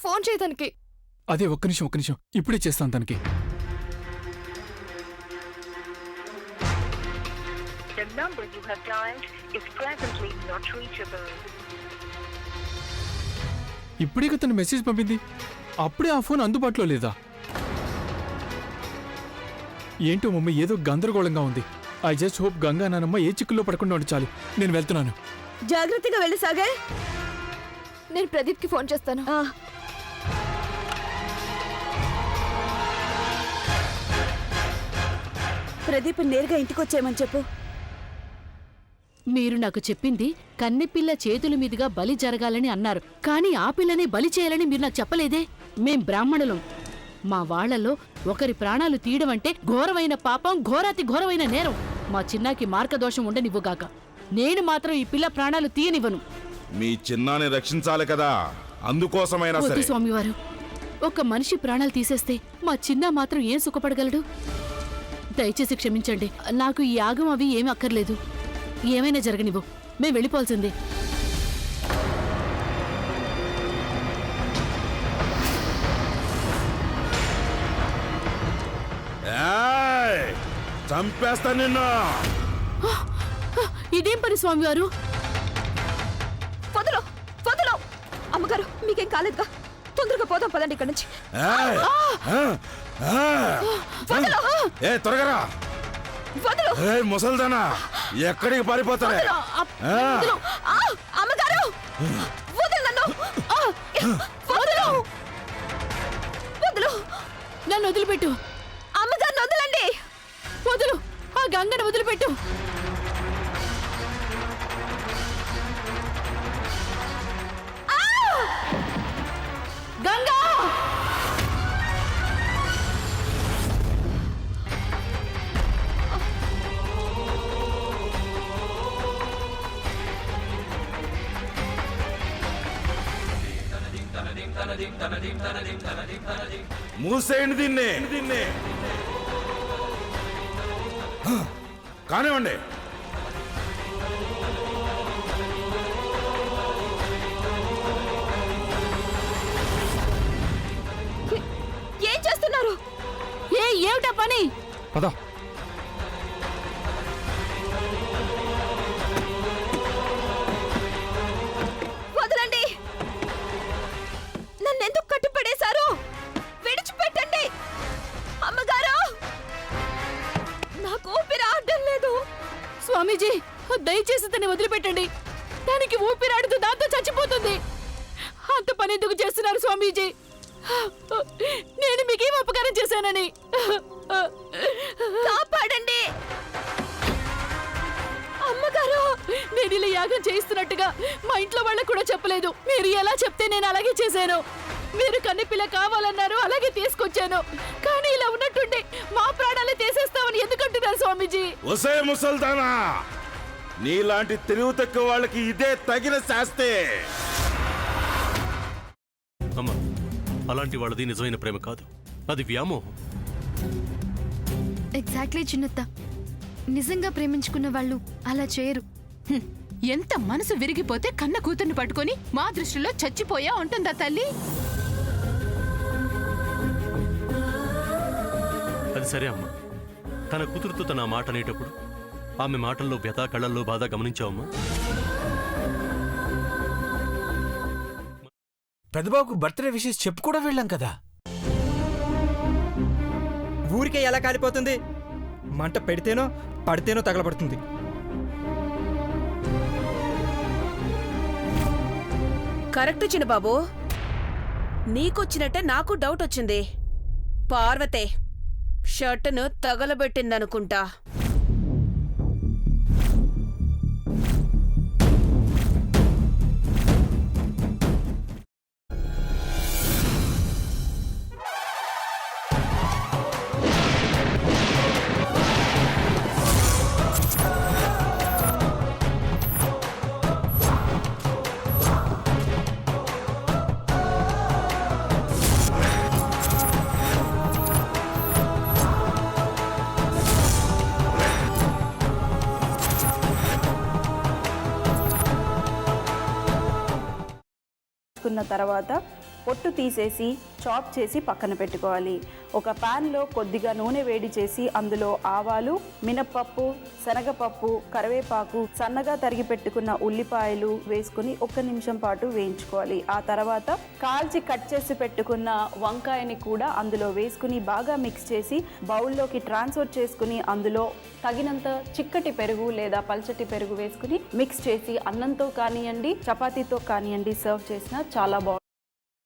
Phone చేయి తనకి. అదే ఒక్క నిమిషం ఇప్పుడే చేస్తాను తనకి. ఇప్పుడే తను మెసేజ్ పంపింది, అప్పుడే ఆ ఫోన్ అందుబాటులో లేదా? ఏంటో మమ్మీ, ఏదో గందరగోళంగా ఉంది. ఐ జస్ట్ హోప్ గంగా నానమ్మ ఏ చిక్కుల్లో పడకుండా ఉంచాలి. నేను వెళ్తున్నాను. జాగ్రత్తగా వెళ్ళి సాగే. నేను ప్రదీప్కి ఫోన్ చేస్తాను. ప్రదీప్ నేరుగా ఇంటికి వచ్చేయమని చెప్పు. మీరు నాకు చెప్పింది కన్నెపిల్ల చేతుల మీదుగా బలి జరగాలని అన్నారు, కానీ ఆ పిల్లనే బలి చేయాలని మీరు నాకు చెప్పలేదే. మేం బ్రాహ్మణులం. మా వాళ్లలో ఒకరి ప్రాణాలు తీయడం అంటే ఘోరమైన పాపం, ఘోరాతి ఘోరమైన నేరం. మా చిన్నాకి మార్గదోషం ఉండనివ్వుగాక. నేను మాత్రం ఈ పిల్ల ప్రాణాలు తీయనివ్వను. మీ చిన్నాని రక్షించాలి కదా, అందుకోసమైనా సరే. స్వామివారు, ఒక మనిషి ప్రాణాలు తీసేస్తే మా చిన్న మాత్రం ఏం సుఖపడగలడు? దయచేసి క్షమించండి. నాకు ఈ యాగం అవి ఏమీ అక్కర్లేదు. ఏమైనా జరగనివ్వు, మేం వెళ్ళిపోవాల్సిందే. చంపేస్తా నిన్ను. ఇదేం పని స్వామివారు? వదలు వదలు. అమ్మగారు మీకేం కాలేదుగా, తొందరగా పోదాం పదండి ఇక్కడి నుంచి. త్వరగా వదలు. ముసల్దానా, ఎక్కడికి పారిపోతారే? అమ్మగారు వదలు నన్ను. వదలు వదలు. నన్ను వదిలిపెట్టు. అమ్మగారిని వదలండి. వదులు, ఆ గంగను వదిలిపెట్టు. గంగా! మూసేయండి దీన్ని. కానివ్వండి. ఏం చేస్తున్నారు? ఏమిటా పని? పదా. వదలండి. నన్నెందుకు కట్టిపడేశారు? విడిచిపెట్టండి. అమ్మగారు, నాకు ఊపిరి ఆడడం లేదు. స్వామీజీ, దయచేసి తన్ని వదిలిపెట్టండి. దానికి ఊపిరాడుతూ దాంతో చచ్చిపోతుంది. అంత పని ఎందుకు చేస్తున్నారు స్వామీజీ? నేను మీకేం అపకారం చేశానని? కాపాడండి అమ్మగారు. నేను ఇలా యాగం చేయిస్తున్నట్టుగా మా ఇంట్లో వాళ్ళకు కూడా చెప్పలేదు. మీరు ఎలా చెప్తే నేను అలాగే చేశాను. మీరు కన్నెపిల్ల కావాలన్నారు, అలాగే తీసుకొచ్చాను. కానీ ఇలా ఉన్నట్టుండి మా ప్రాణాలే తీసేస్తామని ఎందుకంటున్నారు స్వామీజీ? ఒసే ముసల్దానా, నీలాంటి తెలివి తక్కువ వాళ్ళకి ఇదే తగిన శాస్తే. అమ్మా, అలాంటి వాళ్ళది నిజమైన ప్రేమ కాదు, అది వ్యామోహం. ఎగ్జాక్ట్లీ చిన్నత్త. నిజంగా ప్రేమించుకున్న వాళ్ళు అలా చేయరు. ఎంత మనసు విరిగిపోతే కన్న కూతుర్ని పట్టుకొని మా దృష్టిలో చచ్చిపోయా ఉంటుందా తల్లి? అది సరే అమ్మా, తన కూతురుతో తన మాట అనేటప్పుడు ఆమె మాటల్లో వ్యథ, కళ్ళల్లో బాధ గమనించావమ్మా? పెద్దబాబుకు బర్త్డే విషెస్ చెప్పు కూడా వెళ్ళాం కదా. ఊరికే ఎలా కాలిపోతుంది? మంట పెడితేనో పడితేనో తగలబడుతుంది. కరెక్ట్ చిన్నబాబు. నీకొచ్చినట్టే నాకు డౌట్ వచ్చింది. పార్వతే షర్టును తగలబెట్టిందనుకుంటా. తర్వాత పొట్టు తీసేసి చాప్ చేసి పక్కన పెట్టుకోవాలి. ఒక ప్యాన్లో కొద్దిగా నూనె వేడి చేసి అందులో ఆవాలు, మినప్పప్పు, శనగపప్పు, కరివేపాకు, సన్నగా తరిగి పెట్టుకున్న ఉల్లిపాయలు వేసుకుని 1 నిమిషం పాటు వేయించుకోవాలి. ఆ తర్వాత కాల్చి కట్ చేసి పెట్టుకున్న వంకాయని కూడా అందులో వేసుకుని బాగా మిక్స్ చేసి బౌల్లోకి ట్రాన్స్ఫర్ చేసుకుని అందులో తగినంత చిక్కటి పెరుగు లేదా పల్చటి పెరుగు వేసుకుని మిక్స్ చేసి అన్నంతో కానివ్వండి, చపాతీతో కానివ్వండి సర్వ్ చేసినా చాలా బాగుంటుంది.